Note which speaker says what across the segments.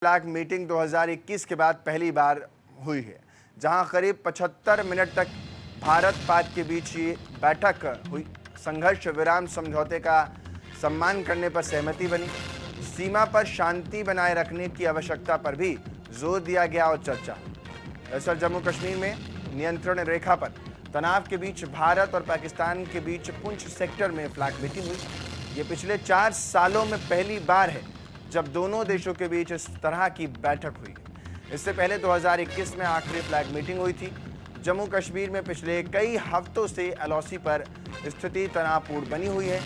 Speaker 1: Flag meeting 2021 के बाद पहली बार हुई है, जहां करीब 75 मिनट तक भारत पाक के बीच ये बैठक हुई। संघर्ष विराम समझौते का सम्मान करने पर सहमति बनी। सीमा पर शांति बनाए रखने की आवश्यकता पर भी जोर दिया गया और चर्चा। दरअसल जम्मू कश्मीर में नियंत्रण रेखा पर तनाव के बीच भारत और पाकिस्तान के बीच पुंछ सेक्टर में फ्लैग मीटिंग हुई। ये पिछले 4 सालों में पहली बार है जब दोनों देशों के बीच इस तरह की बैठक हुई। इससे पहले 2021 में आखिरी फ्लैग मीटिंग हुई थी। जम्मू कश्मीर में पिछले कई हफ्तों से LOC पर स्थिति तनावपूर्ण बनी हुई है।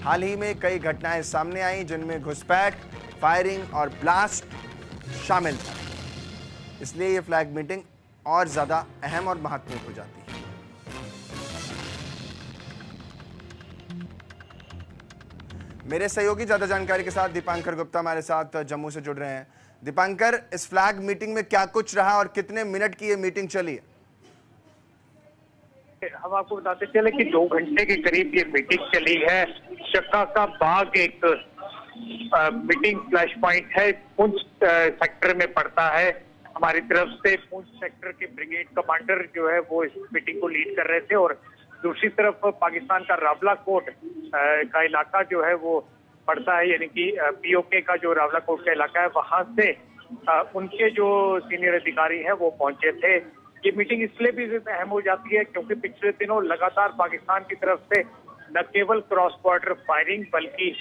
Speaker 1: हाल ही में कई घटनाएं सामने आई जिनमें घुसपैठ, फायरिंग और ब्लास्ट शामिल था। इसलिए ये फ्लैग मीटिंग और ज़्यादा अहम और महत्वपूर्ण हो जाती है। मेरे सहयोगी ज्यादा जानकारी के साथ दीपांकर गुप्ता हमारे साथ जम्मू से जुड़ रहे हैं। दीपांकर, इस फ्लैग मीटिंग में क्या कुछ रहा और कितने मिनट की ये मीटिंग चली है?
Speaker 2: हम आपको बताते चले कि 2 घंटे के करीब ये मीटिंग चली है। शक्का का बाग एक मीटिंग फ्लैश पॉइंट है, पुंछ सेक्टर में पड़ता है। हमारी तरफ से पुंछ सेक्टर के ब्रिगेड कमांडर जो है वो इस मीटिंग को लीड कर रहे थे और दूसरी तरफ पाकिस्तान का रावलाकोट का इलाका जो है वो पड़ता है, यानी कि POK का जो रावलाकोट का इलाका है वहां से उनके जो सीनियर अधिकारी हैं वो पहुंचे थे। ये मीटिंग इसलिए भी अहम हो जाती है क्योंकि पिछले दिनों लगातार पाकिस्तान की तरफ से न केवल क्रॉस बॉर्डर फायरिंग बल्कि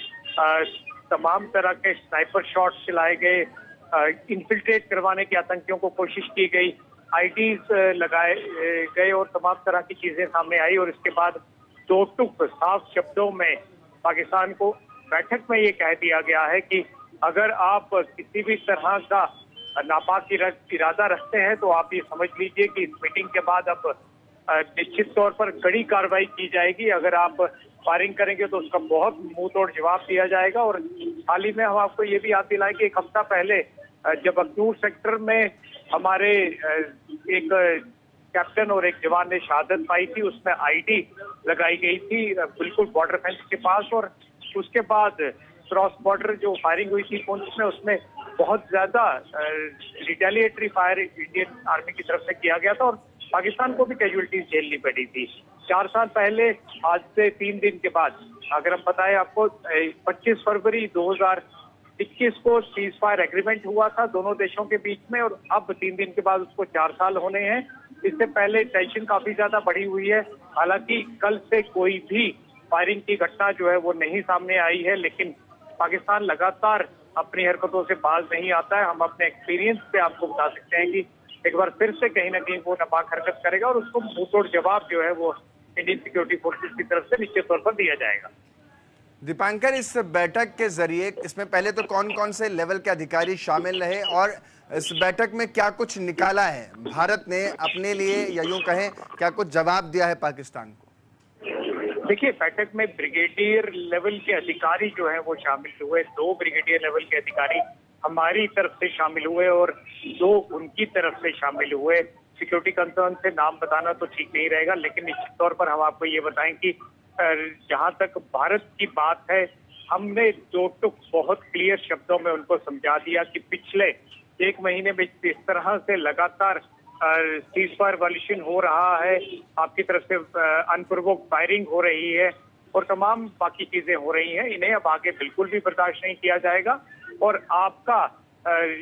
Speaker 2: तमाम तरह के स्नाइपर शॉट्स चलाए गए, इन्फिल्ट्रेट करवाने की आतंकियों को कोशिश की गई, IDs लगाए गए और तमाम तरह की चीजें सामने आई। और इसके बाद 2 टुक साफ शब्दों में पाकिस्तान को बैठक में ये कह दिया गया है कि अगर आप किसी भी तरह का नापाक इरादा रखते हैं तो आप ये समझ लीजिए कि इस मीटिंग के बाद अब निश्चित तौर पर कड़ी कार्रवाई की जाएगी। अगर आप फायरिंग करेंगे तो उसका बहुत मुंह तोड़ जवाब दिया जाएगा। और हाल ही में हम आपको ये भी याद दिलाएं कि 1 हफ्ता पहले जब अखनूर सेक्टर में हमारे एक कैप्टन और एक जवान ने शहादत पाई थी, उसमें ID लगाई गई थी बिल्कुल बॉर्डर फेंस के पास। और उसके बाद क्रॉस बॉर्डर जो फायरिंग हुई थी पुंछ में, उसमें बहुत ज्यादा रिटेलिएटरी फायर इंडियन आर्मी की तरफ से किया गया था और पाकिस्तान को भी कैजुअलिटीज झेलनी पड़ी थी। 4 साल पहले आज से 3 दिन के बाद अगर हम बताएं आपको, 25 फरवरी 2021 को सीज फायर एग्रीमेंट हुआ था दोनों देशों के बीच में और अब 3 दिन के बाद उसको 4 साल होने हैं। इससे पहले टेंशन काफी ज्यादा बढ़ी हुई है। हालांकि कल से कोई भी फायरिंग की घटना जो है वो नहीं सामने आई है, लेकिन पाकिस्तान लगातार अपनी हरकतों से बाज नहीं आता है। हम अपने एक्सपीरियंस से आपको बता सकते हैं कि एक बार फिर से कहीं ना कहीं वो नापाक हरकत करेगा और उसको मुंहतोड़ जवाब जो है वो इंडियन सिक्योरिटी फोर्सेस की तरफ से निश्चित तौर पर दिया जाएगा।
Speaker 1: दीपांकर, इस बैठक के जरिए इसमें पहले तो कौन कौन से लेवल के अधिकारी शामिल रहे और इस बैठक में क्या कुछ निकाला है? भारत ने अपने लिए या यूं कहें क्या कुछ जवाब दिया है पाकिस्तान को?
Speaker 2: देखिए, बैठक में ब्रिगेडियर लेवल के अधिकारी जो है वो शामिल हुए। 2 ब्रिगेडियर लेवल के अधिकारी हमारी तरफ से शामिल हुए और 2 उनकी तरफ से शामिल हुए। सिक्योरिटी कंसर्न से नाम बताना तो ठीक नहीं रहेगा, लेकिन निश्चित तौर पर हम आपको ये बताएं कि जहां तक भारत की बात है, हमने 2 टुक बहुत क्लियर शब्दों में उनको समझा दिया कि पिछले 1 महीने में जिस तरह से लगातार सीज फायर वायलेशन हो रहा है, आपकी तरफ से अनप्रोवोक्ड फायरिंग हो रही है और तमाम बाकी चीजें हो रही हैं, इन्हें अब आगे बिल्कुल भी बर्दाश्त नहीं किया जाएगा। और आपका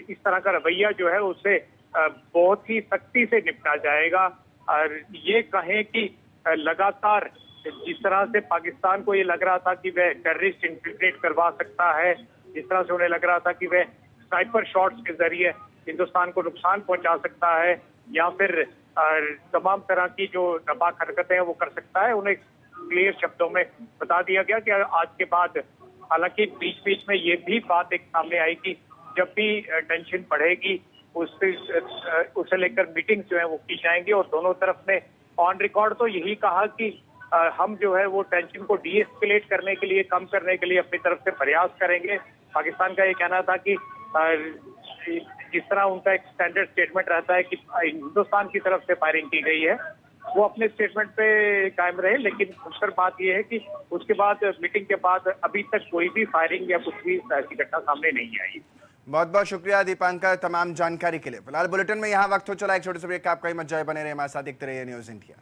Speaker 2: इस तरह का रवैया जो है उसे बहुत ही सख्ती से निपटा जाएगा। और ये कहें कि लगातार जिस तरह से पाकिस्तान को ये लग रहा था कि वह टेररिस्ट इन्फिल्ट्रेट करवा सकता है, जिस तरह से उन्हें लग रहा था कि वह स्नाइपर शॉट्स के जरिए हिंदुस्तान को नुकसान पहुंचा सकता है या फिर तमाम तरह की जो नापाक हरकतें हैं वो कर सकता है, उन्हें क्लियर शब्दों में बता दिया गया कि आज के बाद, हालांकि बीच बीच में ये भी बात एक सामने आई कि जब भी टेंशन बढ़ेगी उसे लेकर मीटिंग जो है वो की जाएंगी। और दोनों तरफ ने ऑन रिकॉर्ड तो यही कहा कि हम जो है वो टेंशन को डीएस्केलेट करने के लिए, कम करने के लिए अपनी तरफ से प्रयास करेंगे। पाकिस्तान का ये कहना था कि जिस तरह उनका एक स्टैंडर्ड स्टेटमेंट रहता है कि हिंदुस्तान की तरफ से फायरिंग की गई है, वो अपने स्टेटमेंट पे कायम रहे। लेकिन दूसरी बात यह है कि उसके बाद मीटिंग के बाद अभी तक कोई भी फायरिंग या कुछ भी ऐसी घटना सामने नहीं आई।
Speaker 1: बहुत बहुत शुक्रिया दीपांकर तमाम जानकारी के लिए। फिलहाल बुलेटिन में यहाँ वक्त हो चला एक छोटे से ब्रेक का। आपका ही मत जाए, बने रहे हमारे साथ, देखते रहिए न्यूज़ इंडिया।